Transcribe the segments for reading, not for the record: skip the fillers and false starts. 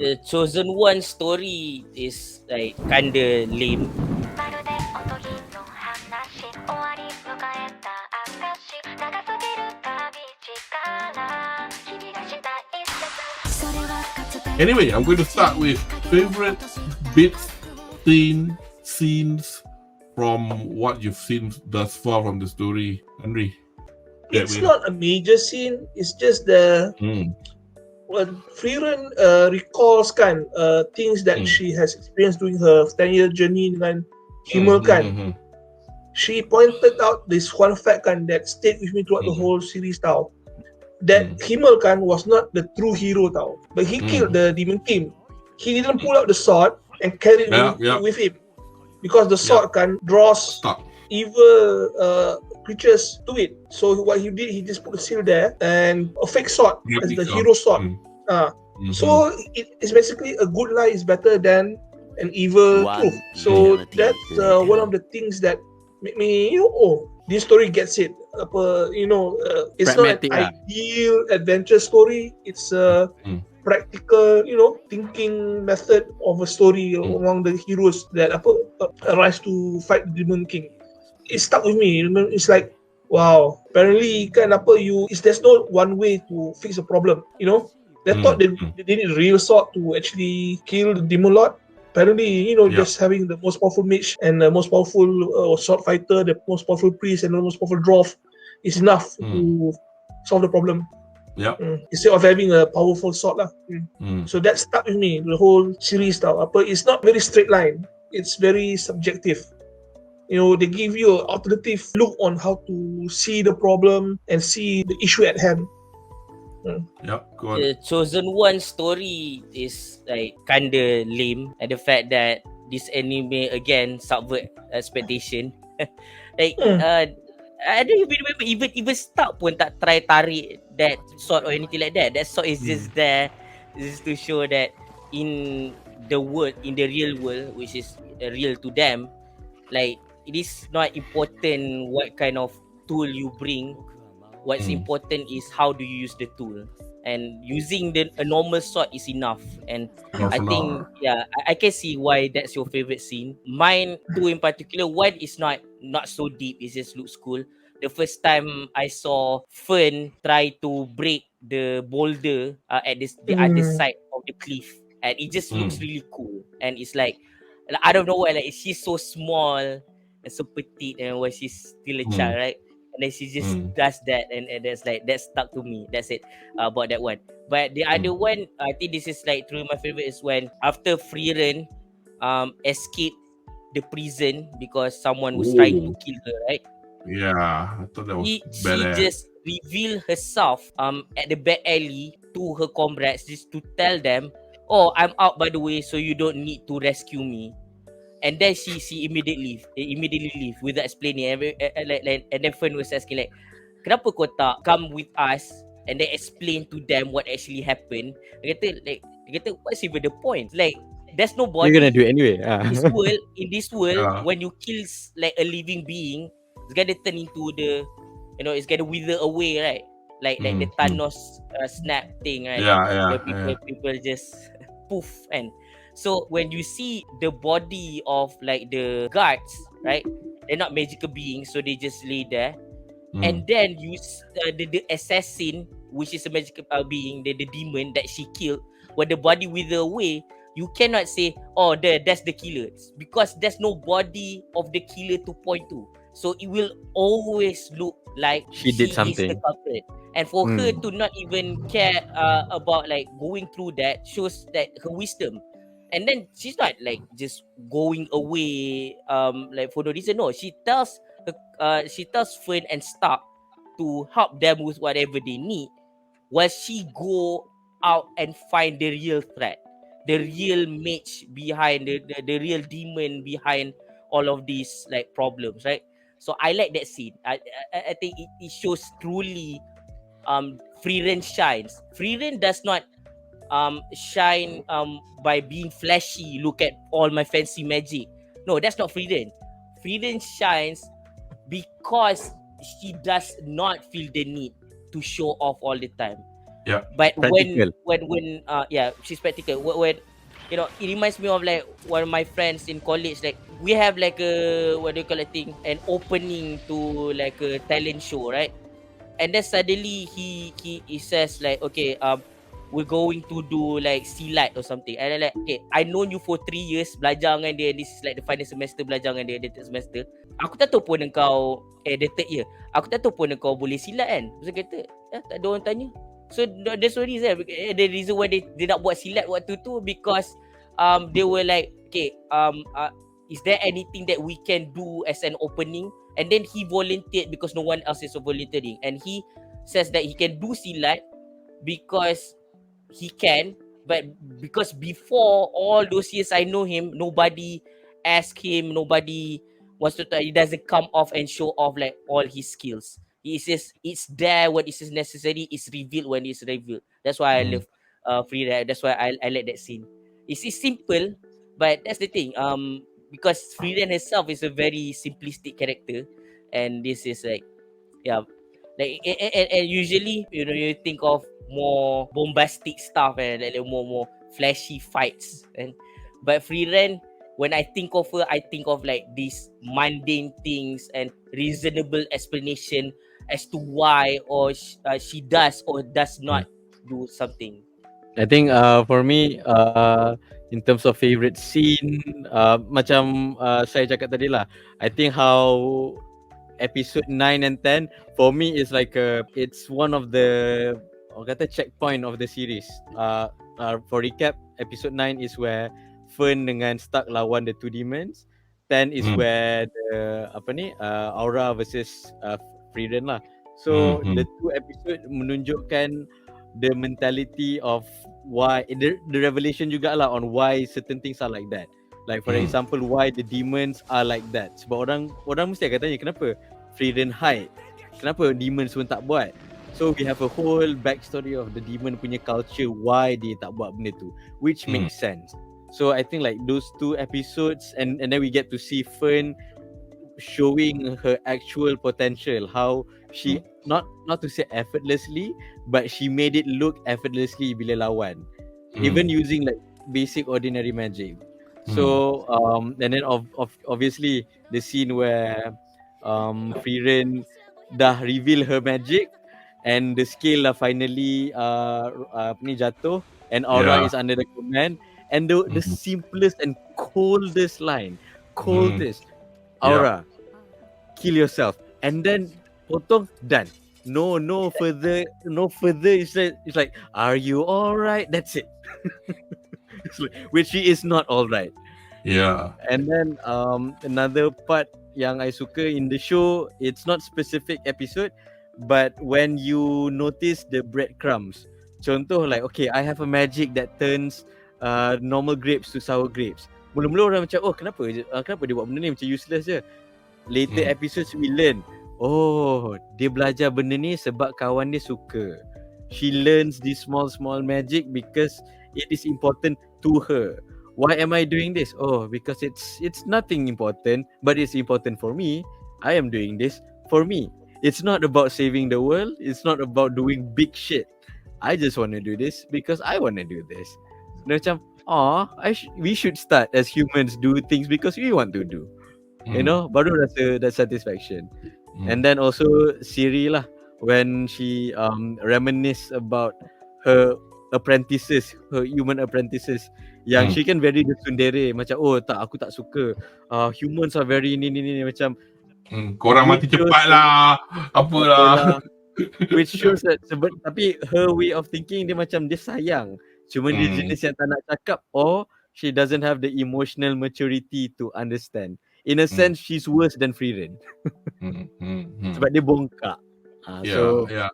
The Chosen One story is like kinda lame. Anyway, I'm going to start with favorite bits, scenes from what you've seen thus far from the story, Anri. It's not a major scene. It's just the when Frieren recalls things that she has experienced during her 10-year journey dengan Himmel she pointed out this one fact that stayed with me throughout the whole series tau. That Himmel was not the true hero tau, but he killed the Demon King. He didn't pull out the sword and carry it with him because the sword draws evil creatures to it. So what he did, he just put a seal there and a fake sword as the hero sword. So it's basically a good lie is better than an evil truth. So that's one of the things that make me, this story gets it. It's not an ideal adventure story. It's a practical, thinking method of a story among the heroes that arise to fight the Demon King. It stuck with me. It's like, wow, apparently there's no one way to fix a problem. They thought they need a real sword to actually kill the Demon Lord. Apparently, just having the most powerful mage and the most powerful sword fighter, the most powerful priest and the most powerful dwarf is enough to solve the problem. Instead of having a powerful sword. So that stuck with me, the whole series. It's not very straight line. It's very subjective. They give you an alternative look on how to see the problem and see the issue at hand. The Chosen One story is like kinda lame, and the fact that this anime again subvert expectation. I don't even remember even start pun tak try tarik that sword or anything like that. That sword is just there just to show that in the real world, which is real to them, like it is not important what kind of tool you bring. What's important is how do you use the tool, and using a normal sword is enough. And I think I can see why that's your favorite scene. Mine too in particular, one is not so deep, it just looks cool. The first time I saw Fern try to break the boulder at the other side of the cliff, and it just looks really cool. And it's like I don't know why, like she's so small and so petite, and when she's still a child, right? And then she just does that, and that's like that stuck to me. That's it about that one. But the other one, I think this is like truly my favorite, is when after Frieren escaped the prison because someone was trying to kill her, right? I thought that was she just revealed herself at the back alley to her comrades, just to tell them, "Oh, I'm out by the way, so you don't need to rescue me." And then she immediately leave without explaining. And then Fern was asking like, kenapa kau tak come with us and then explain to them what actually happened? Dia kata what's even the point? Like there's no body. You're gonna do it anyway. In this world, when you kill like a living being, it's gonna turn into it's gonna wither away, right? Like the Thanos snap thing, right? Where people just poof. And so when you see the body of like the guards, right? They're not magical beings, so they just lay there. And then the assassin, which is a magical being, the demon that she killed, when the body wither away, you cannot say, "Oh, that's the killer," because there's no body of the killer to point to. So it will always look like she did something. Is the culprit. And for her to not even care about like going through that shows that her wisdom. And then she's not like just going away like for no reason. No, she tells Fern and Stark to help them with whatever they need, while she go out and find the real threat, the real mage behind the real demon behind all of these like problems, right? So I like that scene. I think it shows truly Frieren shines. Frieren does not shine by being flashy. Look at all my fancy magic. No, that's not Frieren. Frieren shines because she does not feel the need to show off all the time. Yeah. But Practical. when she's practical. When it reminds me of like one of my friends in college. Like we have like a, what do you call it thing, an opening to like a talent show, right? And then suddenly he says like, okay, we're going to do like silat or something. And then like, okay, I known you for 3 years belajar dengan dia. This is like the final semester belajar dengan dia, the third semester. Aku tak tahu pun engkau the third year. Aku tak tahu pun engkau boleh silat kan. Terus kata, tak ada orang tanya. So that's the reason. The reason why they nak buat silat waktu tu, because they were like, okay, is there anything that we can do as an opening? And then he volunteered because no one else is volunteering. And he says that he can do silat because he can, but because before all those years I know him, nobody asked him, nobody wants to try. He doesn't come off and show off like all his skills. He says it's there when it's necessary, it's revealed when it's revealed. That's why I love Frieren. That's why I like that scene. It's simple, but that's the thing. Because Frieren herself is a very simplistic character, and this is like, yeah, like and usually you think of more bombastic stuff and like more flashy fights, and but Frieren, when I think of her, I think of like these mundane things and reasonable explanation as to why or she does or does not do something. I think for me in terms of favorite scene, macam saya cakap tadi lah, I think how episode 9 and 10 for me is like it's one of the kata checkpoint of the series. For recap, episode 9 is where Fern dengan Stark lawan the two demons. 10 is where the Aura versus Frieren lah. So the two episode menunjukkan the mentality of why the revelation juga lah on why certain things are like that. Like for example, why the demons are like that. Sebab orang mesti akan tanya kenapa Frieren hide, kenapa demons pun tak buat. So we have a whole backstory of the demon punya culture, why dia tak buat benda tu, which makes sense. So I think like those two episodes, and then we get to see Fern showing her actual potential, how she not to say effortlessly, but she made it look effortlessly bila lawan, even using like basic ordinary magic. So and then obviously the scene where Frieren dah reveal her magic and the scale lah finally jatuh and Aura is under the command, and the simplest and coldest line, Aura, kill yourself, and then potong, done. No further. It's like, are you all right? That's it. Which she is not all right. Yeah. And then another part yang I suka in the show, it's not specific episode, but when you notice the breadcrumbs. Contoh like, okay, I have a magic that turns normal grapes to sour grapes. Mula-mula orang macam, oh kenapa dia buat benda ni, macam useless je. Later episodes we learn, oh dia belajar benda ni sebab kawan dia suka. She learns this small magic because it is important to her. Why am I doing this? Oh, because it's nothing important, but it's important for me. I am doing this for me. It's not about saving the world. It's not about doing big shit. I just want to do this because I want to do this. Macam, we should start as humans do things because we want to do. You know, baru rasa that satisfaction. And then also Siri lah, when she reminisce about her apprentices, her human apprentices, yang she can very tsundere, macam, oh tak, aku tak suka humans are very ni macam korang mati cepat lah, apalah. Which shows that tapi her way of thinking dia macam dia sayang, cuma dia jenis yang tak nak cakap, or she doesn't have the emotional maturity to understand. In a sense, she's worse than Frieren. Sebab dia bongkak. Yeah.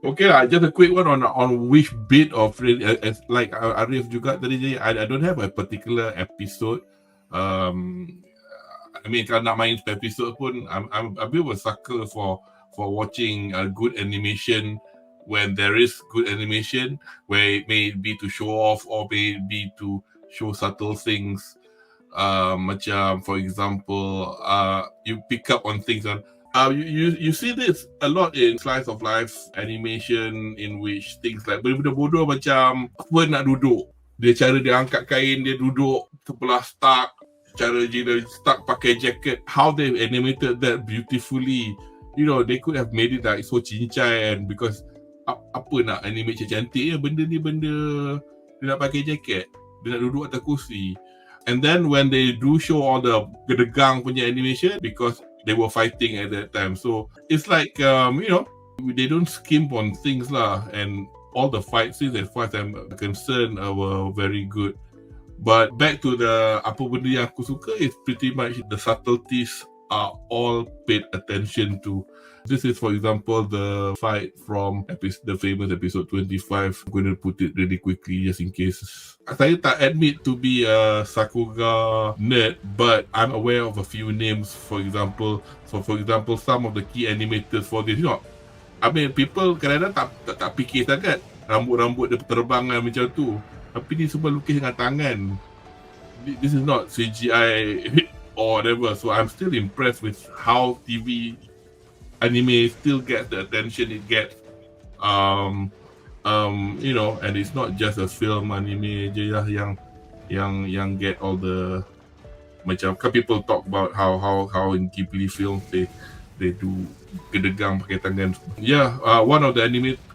Okay lah, just a quick one on which bit of Frieren, like Ariff juga tadi, I don't have a particular episode. I mean, kalau nak main episode pun, I'm a bit of a sucker for watching a good animation when there is good animation, where it may be to show off or may be to show subtle things. Macam for example, you pick up on things on You see this a lot in slice of life animation, in which things like benda-benda bodoh macam apa nak duduk, dia cara dia angkat kain, dia duduk sebelah Stark, cara dia Stark pakai jacket, how they animated that beautifully. You know, they could have made it like so cincai, and because apa nak animate cantik ya, benda ni benda dia nak pakai jacket, dia nak duduk atas kursi. And then when they do show all the gedegang punya animation, because they were fighting at that time, so it's like you know, they don't skimp on things lah, and all the fight scenes, as far as I'm concerned, were very good. But back to the apa benda yang aku suka is pretty much the subtleties are all paid attention to. This is, for example, the fight from the famous episode 25. I'm going to put it really quickly just in case. Saya tak admit to be a Sakuga nerd, but I'm aware of a few names. For example, some of the key animators for this. You know, I mean, people kadang-kadang tak fikir sangat rambut-rambut dia terbangan macam tu. Tapi ni semua lukis dengan tangan. This is not CGI or whatever. So I'm still impressed with how TV anime still gets the attention it gets. You know, and it's not just a film anime je lah yang get all the macam kan people talk about how in Ghibli films they do gedegang pakai tangan. Yeah, one of the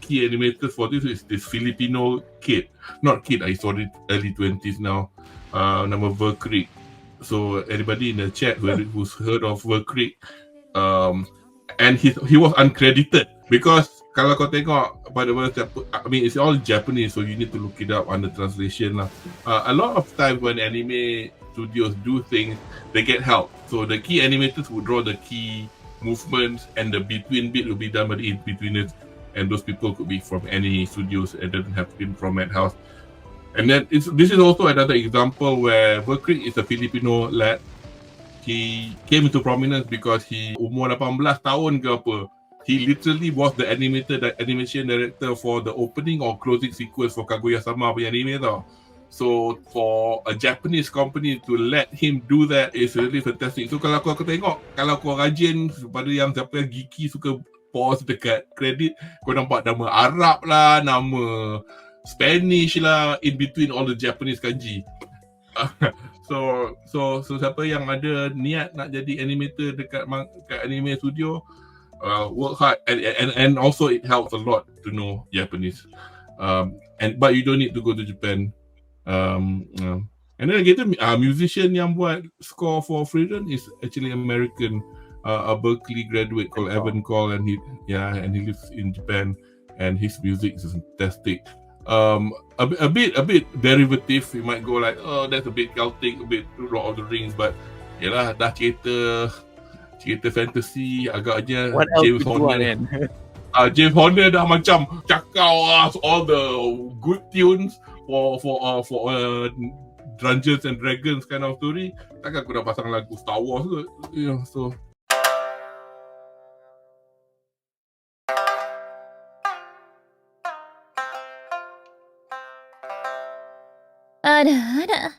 key animators for this is this Filipino kid. Not kid, he's already early 20s now. Nama Verkriek. So anybody in the chat who's heard of Verkriek, and he was uncredited because kalau kau tengok pada I mean it's all Japanese, so you need to look it up under translation lah. A lot of times when anime studios do things, they get help. So the key animators will draw the key movements, and the between bit will be done by the in-betweeners, and those people could be from any studios and doesn't have to be from Madhouse. And then this is also another example where Verkriek is a Filipino lad. He came into prominence because he umur 18 tahun ke apa. He literally was the animation director for the opening or closing sequence for Kaguya-sama punya anime tau. So for a Japanese company to let him do that is really fantastic. So kalau kau tengok, kalau kau rajin pada yang siapa yang geeky suka pause dekat credit, kau nampak nama Arab lah, nama Spanish lah, in between all the Japanese kanji. So siapa yang ada niat nak jadi animator dekat anime studio, work hard, and also it helps a lot to know Japanese. But you don't need to go to Japan. And then again, musician yang buat score for Frieren is actually American, a Berkeley graduate called Evan Cole, and he lives in Japan, and his music is fantastic. A bit derivative. You might go like, oh, that's a bit Celtic, a bit Lord of the Rings, but yalah, dah cerita fantasy agaknya. What else James Horner James Horner dah macam cakau all the good tunes for Dungeons and Dragons kind of story. Takkan aku dah pasang lagu Star Wars ke? You know, so Ada.